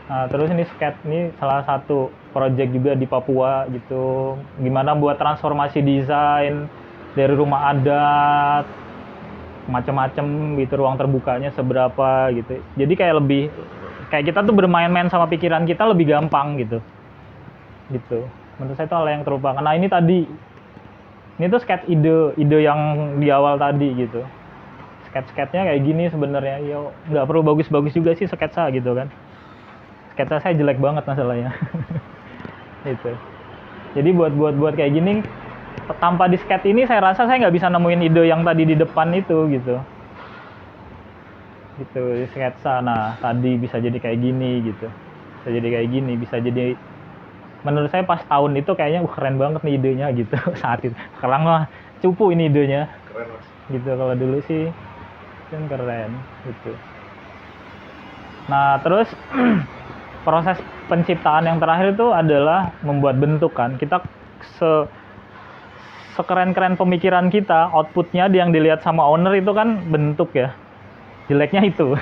Nah, terus ini sketch ini salah satu project juga di Papua gitu. Gimana buat transformasi desain dari rumah adat, macam-macam gitu, ruang terbukanya seberapa gitu. Jadi kayak kita tuh bermain-main sama pikiran kita lebih gampang gitu. Gitu. Menurut saya itu hal yang terlupakan. Nah, ini tuh sketch ide yang di awal tadi gitu. Sketch-sketchnya kayak gini sebenarnya. Yo, nggak perlu bagus-bagus juga sih sketsa gitu kan. Sketsa saya jelek banget masalahnya. Gitu. Jadi buat kayak gini tanpa di sketch ini saya rasa saya nggak bisa nemuin ide yang tadi di depan itu gitu. Gitu di sketsa. Nah, tadi bisa jadi kayak gini gitu. Bisa jadi kayak gini, bisa jadi menurut saya pas tahun itu kayaknya keren banget nih idenya gitu saat itu. Sekarang mah cupu ini idenya. Keren Mas. Gitu kalau dulu sih kan keren gitu. Nah, terus proses penciptaan yang terakhir itu adalah membuat bentuk kan. Kita sekeren-keren pemikiran kita, outputnya yang dilihat sama owner itu kan bentuk ya. Jeleknya itu.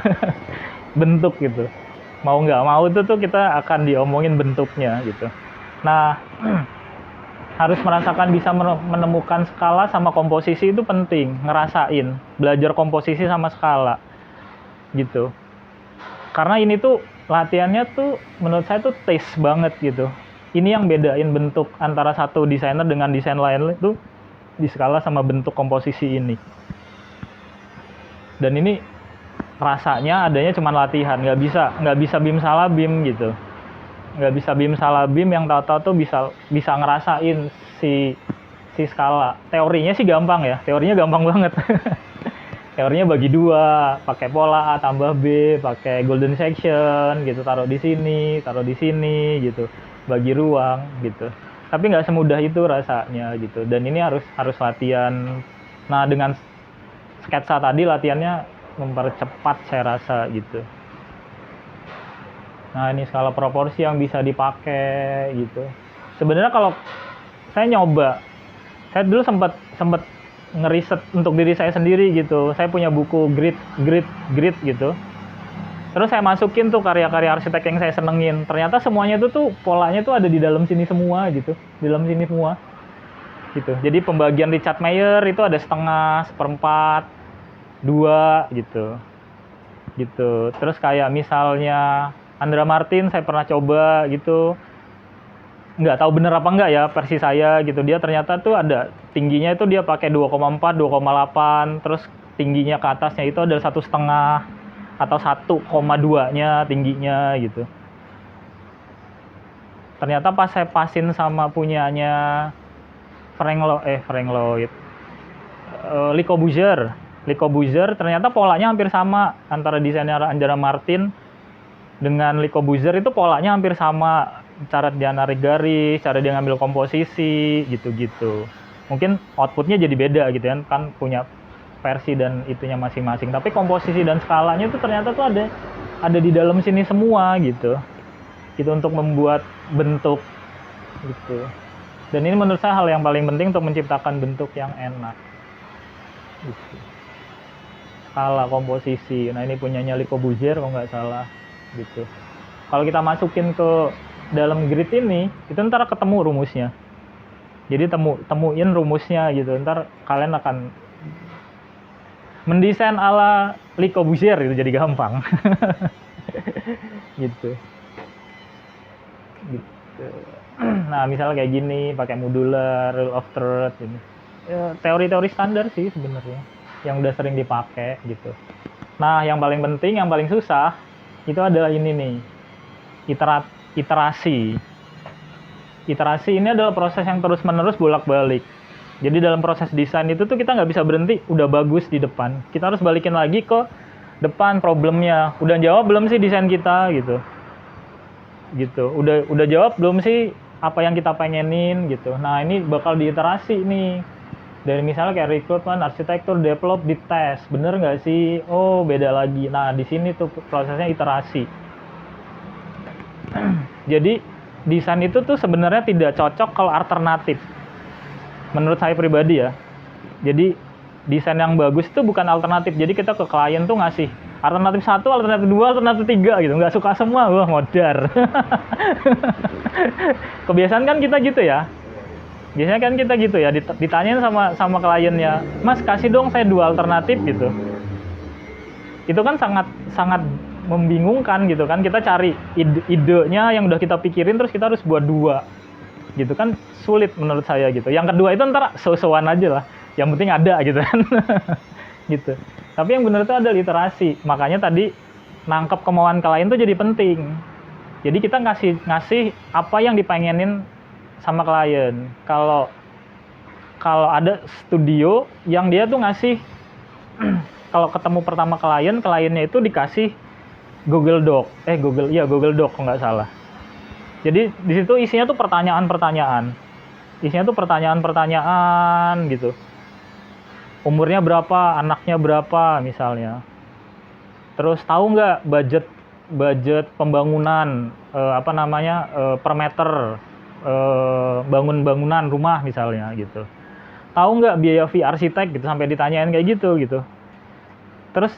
Bentuk gitu. Mau nggak mau itu tuh kita akan diomongin bentuknya gitu. Nah, harus merasakan bisa menemukan skala sama komposisi itu penting. Ngerasain, belajar komposisi sama skala gitu. Karena ini tuh latihannya tuh menurut saya tuh taste banget gitu. Ini yang bedain bentuk antara satu desainer dengan desain lain itu di skala sama bentuk komposisi ini. Dan ini rasanya adanya cuma latihan, nggak bisa bim salah bim gitu. Nggak bisa bim salah bim yang tahu-tahu tuh bisa ngerasain si skala. Teorinya sih gampang ya, teorinya gampang banget. Teorinya bagi dua, pakai pola A tambah B, pakai golden section gitu, taruh di sini gitu, bagi ruang gitu. Tapi nggak semudah itu rasanya gitu. Dan ini harus latihan. Nah, dengan sketsa tadi latihannya mempercepat saya rasa gitu. Nah, ini skala proporsi yang bisa dipakai gitu. Sebenarnya kalau saya nyoba, saya dulu sempat ngeriset untuk diri saya sendiri gitu. Saya punya buku grid gitu. Terus saya masukin tuh karya-karya arsitek yang saya senengin. Ternyata semuanya itu tuh polanya tuh ada di dalam sini semua gitu. Di dalam sini semua. Gitu. Jadi pembagian Richard Meier itu ada setengah, seperempat, 2 gitu. Gitu. Terus kayak misalnya Andra Martin saya pernah coba gitu. Nggak tahu bener apa enggak ya versi saya gitu. Dia ternyata tuh ada tingginya itu dia pakai 2,4, 2,8, terus tingginya ke atasnya itu ada 1,5 atau 1,2-nya tingginya gitu. Ternyata pas saya pasin sama punyanya Frank Lloyd, Le Corbusier ternyata polanya hampir sama antara desainer Andra Martin dengan Le Corbusier, itu polanya hampir sama. Cara dia narik garis, cara dia ngambil komposisi, gitu-gitu. Mungkin outputnya jadi beda gitu kan punya versi dan itunya masing-masing. Tapi komposisi dan skalanya itu ternyata tuh ada di dalam sini semua gitu. Gitu untuk membuat bentuk gitu. Dan ini menurut saya hal yang paling penting untuk menciptakan bentuk yang enak. Gitu. Skala komposisi. Nah, ini punyanya Le Corbusier kalau nggak salah gitu. Kalau kita masukin ke dalam grid ini, itu ntar ketemu rumusnya. Jadi temuin rumusnya gitu. Ntar kalian akan mendesain ala Le Corbusier itu jadi gampang. Gitu. Nah, misalnya kayak gini, pakai modular, rule of thirds ini. Ya, teori-teori standar sih sebenarnya yang udah sering dipakai gitu. Nah, yang paling penting, yang paling susah itu adalah ini nih. Iterasi ini adalah proses yang terus-menerus bolak-balik. Jadi dalam proses desain itu tuh kita nggak bisa berhenti, udah bagus di depan. Kita harus balikin lagi ke depan problemnya. Udah jawab belum sih desain kita gitu. Gitu. Udah jawab belum sih apa yang kita pengenin gitu. Nah, ini bakal diiterasi nih. Dari misalnya kayak rekrutmen, arsitektur, develop, dites. Bener nggak sih? Oh, beda lagi. Nah, di sini tuh prosesnya iterasi. Jadi desain itu tuh sebenarnya tidak cocok kalau alternatif. Menurut saya pribadi ya. Jadi desain yang bagus itu bukan alternatif. Jadi kita ke klien tuh ngasih alternatif 1, alternatif 2, alternatif 3 gitu. Nggak suka semua, wah modar. Kebiasaan kan kita gitu ya. Biasanya kan kita gitu ya, ditanyain sama kliennya, "Mas, kasih dong saya 2 alternatif," gitu. Itu kan sangat membingungkan gitu kan. Kita cari idenya yang udah kita pikirin terus kita harus buat 2. Gitu kan sulit menurut saya gitu. Yang kedua itu ntar so-soan aja lah. Yang penting ada gitu kan. Gitu. Tapi yang benar itu ada literasi. Makanya tadi nangkep kemauan klien tuh jadi penting. Jadi kita ngasih apa yang dipengenin sama klien. Kalau ada studio yang dia tuh ngasih kalau ketemu pertama kliennya itu dikasih Google Doc. Google Doc kalau nggak salah. Jadi di situ isinya tuh pertanyaan-pertanyaan. Isinya tuh pertanyaan-pertanyaan gitu. Umurnya berapa, anaknya berapa misalnya. Terus tahu nggak budget pembangunan per meter bangun bangunan rumah misalnya gitu. Tahu nggak biaya fee arsitek gitu, sampai ditanyain kayak gitu. Terus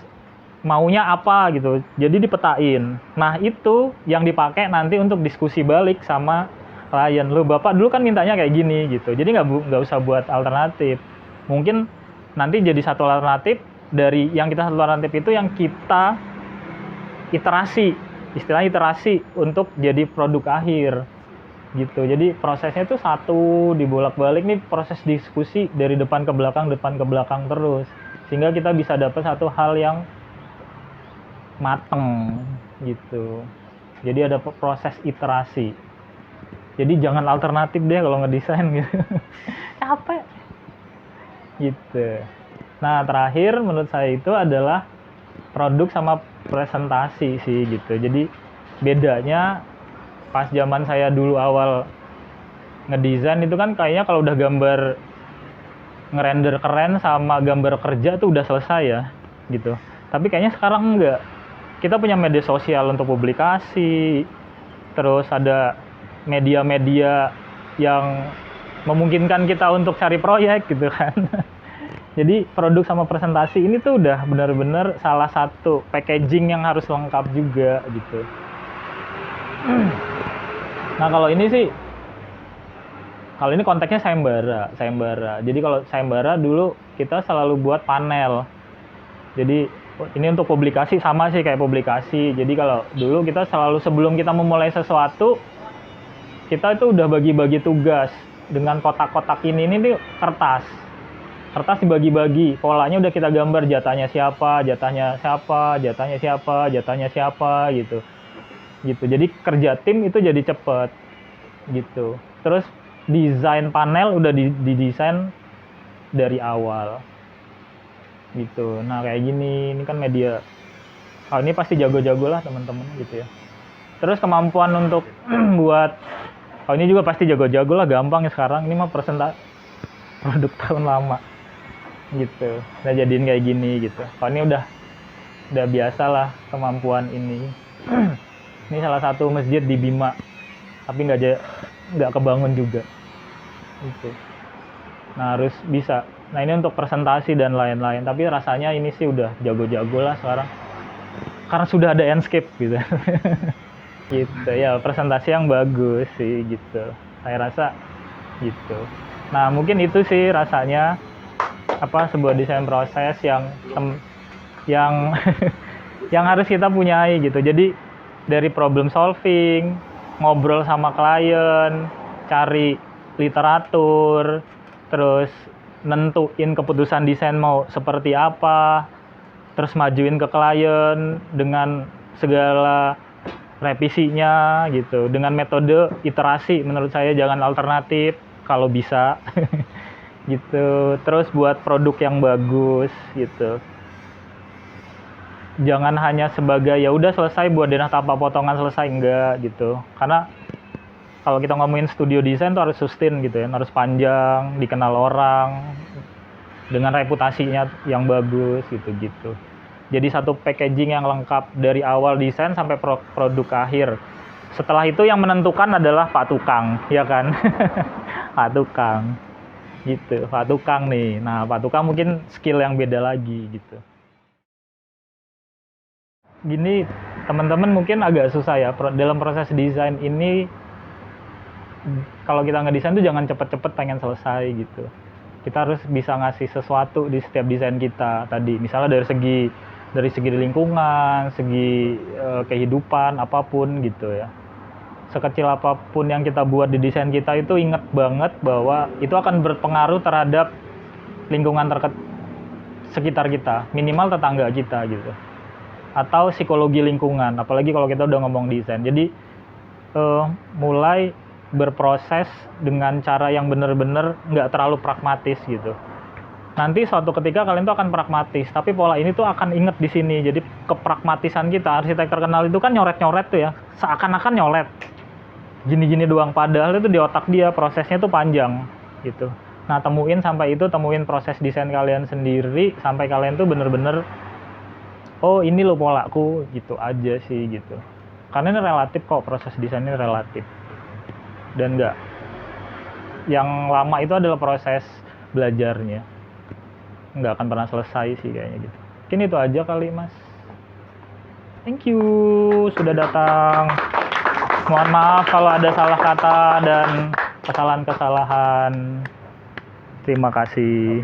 maunya apa gitu, jadi dipetain. Nah itu yang dipakai nanti untuk diskusi balik sama klien. Lo bapak dulu kan mintanya kayak gini gitu, jadi nggak usah buat alternatif. Mungkin nanti jadi satu alternatif dari yang kita satu alternatif itu yang kita iterasi, istilahnya iterasi untuk jadi produk akhir gitu. Jadi prosesnya itu satu dibolak-balik nih, proses diskusi dari depan ke belakang terus, sehingga kita bisa dapat satu hal yang mateng gitu. Jadi ada proses iterasi. Jadi jangan alternatif deh kalau ngedesain gitu. Capek gitu. Nah terakhir menurut saya itu adalah produk sama presentasi sih gitu. Jadi bedanya pas zaman saya dulu awal ngedesain itu kan kayaknya kalau udah gambar ngerender keren sama gambar kerja tuh udah selesai ya gitu. Tapi kayaknya sekarang enggak. Kita punya media sosial untuk publikasi, terus ada media-media yang memungkinkan kita untuk cari proyek gitu kan. Jadi produk sama presentasi ini tuh udah benar-benar salah satu packaging yang harus lengkap juga gitu. Nah kalau ini konteksnya sayembara. Jadi kalau sayembara dulu kita selalu buat panel. Jadi ini untuk publikasi sama sih kayak publikasi. Jadi kalau dulu kita selalu sebelum kita memulai sesuatu, kita itu udah bagi-bagi tugas dengan kotak-kotak ini nih kertas dibagi-bagi, polanya udah kita gambar, jatahnya siapa gitu. Jadi kerja tim itu jadi cepet gitu. Terus desain panel udah didesain dari awal gitu. Nah kayak gini, ini kan media. Ini pasti jago-jago lah teman-teman gitu ya. Terus kemampuan untuk buat, ini juga pasti jago-jago lah, gampang ya sekarang. Ini mah produk tahun lama gitu. Nah jadiin kayak gini gitu. Ini udah biasa lah kemampuan ini. Ini salah satu masjid di Bima, tapi nggak kebangun juga gitu. Nah harus bisa. Nah ini untuk presentasi dan lain-lain, tapi rasanya ini sih udah jago-jago lah sekarang karena sudah ada Enscape gitu. Gitu ya, presentasi yang bagus sih gitu, saya rasa gitu. Nah mungkin itu sih rasanya sebuah desain proses yang yang harus kita punyai gitu. Jadi dari problem solving, ngobrol sama klien, cari literatur, terus nentuin keputusan desain mau seperti apa, terus majuin ke klien dengan segala revisinya gitu, dengan metode iterasi. Menurut saya jangan alternatif kalau bisa. Gitu. Terus buat produk yang bagus gitu. Jangan hanya sebagai ya udah selesai buat denah tapak potongan selesai, enggak gitu. Karena kalau kita ngomongin studio desain tuh harus sustain gitu ya, harus panjang, dikenal orang, dengan reputasinya yang bagus gitu. Jadi satu packaging yang lengkap dari awal desain sampai produk akhir. Setelah itu yang menentukan adalah Pak Tukang, ya kan? Pak Tukang, gitu. Pak Tukang nih. Nah, Pak Tukang mungkin skill yang beda lagi, gitu. Gini, teman-teman mungkin agak susah ya. Dalam proses desain ini, kalau kita ngedesain tuh jangan cepet-cepet pengen selesai, gitu. Kita harus bisa ngasih sesuatu di setiap desain kita tadi. Misalnya dari segi lingkungan, segi kehidupan, apapun gitu ya. Sekecil apapun yang kita buat di desain kita itu ingat banget bahwa itu akan berpengaruh terhadap lingkungan sekitar kita, minimal tetangga kita gitu. Atau psikologi lingkungan, apalagi kalau kita udah ngomong desain. Jadi mulai berproses dengan cara yang benar-benar nggak terlalu pragmatis gitu. Nanti suatu ketika kalian tuh akan pragmatis, tapi pola ini tuh akan inget di sini. Jadi kepragmatisan kita, arsitek terkenal itu kan nyoret-nyoret tuh ya, seakan-akan nyoret. Gini-gini doang, padahal itu di otak dia prosesnya tuh panjang gitu. Nah, temuin proses desain kalian sendiri sampai kalian tuh bener-bener oh ini loh polaku gitu aja sih gitu. Karena ini relatif kok, proses desain ini relatif. Dan enggak, yang lama itu adalah proses belajarnya, nggak akan pernah selesai sih kayaknya gitu. Mungkin itu aja kali Mas. Thank you sudah datang. Mohon maaf kalau ada salah kata dan kesalahan-kesalahan. Terima kasih.